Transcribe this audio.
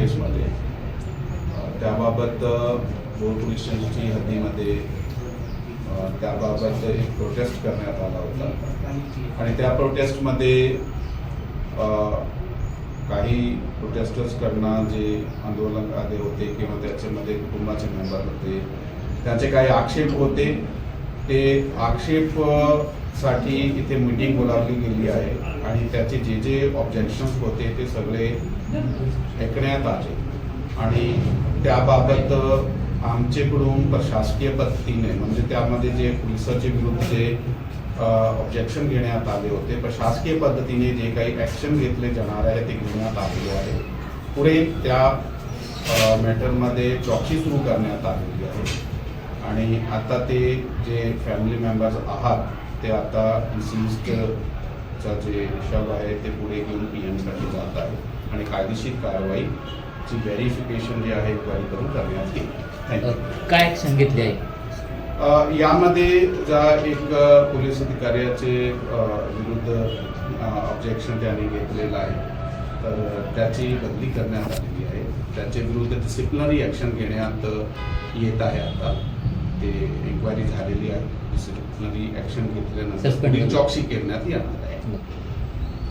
केसमध्ये त्याबाबत भोर पोलीस स्टेशनची हद्दीमध्ये त्याबाबत एक प्रोटेस्ट करण्यात आला होता आणि त्या प्रोटेस्टमध्ये काही प्रोटेस्टर्सकडनं जे आंदोलन आले होते किंवा त्याच्यामध्ये कुटुंबाचे मेंबर होते त्यांचे काही आक्षेप होते. ते आक्षेपसाठी इथे मीटिंग बोलावली गेली आहे आणि त्याचे जे जे ऑब्जेक्शन्स होते ते सगळे ऐकण्यात आले आणि त्याबाबत आमच्याकडून प्रशासकीय पद्धतीने म्हणजे त्यामध्ये जे पोलिसाच्या विरुद्ध जे ऑब्जेक्शन घेण्यात आले होते प्रशासकीय पद्धतीने जे काही ॲक्शन घेतले जाणार आहे ते घेण्यात आलेले आहे. पुढे त्या मॅटरमध्ये चौकशी सुरू करण्यात आलेली आहे आणि आता ते जे फॅमिली मेंबर्स आहात ते आता डिसीजचा जे शव आहे ते पुढे घेऊन PM साठी जात आहे आणि कायदेशीर कारवाईची व्हेरिफिकेशन जे आहे इन्क्वायरी करून करण्यात येईल. थँक्यू. काय सांगितले आहे यामध्ये ज्या एक पोलीस अधिकाऱ्याचे विरुद्ध ऑब्जेक्शन त्याने घेतलेलं आहे तर त्याची बदली करण्यात आलेली आहे. त्याच्या विरुद्ध डिसिप्लिनरी ॲक्शन घेण्यात येत आहे. आता ते इन्क्वायरी झालेली आहे. डिसिप्लिनरी ॲक्शन घेतल्यानंतर चौकशी करण्यात येणार आहे.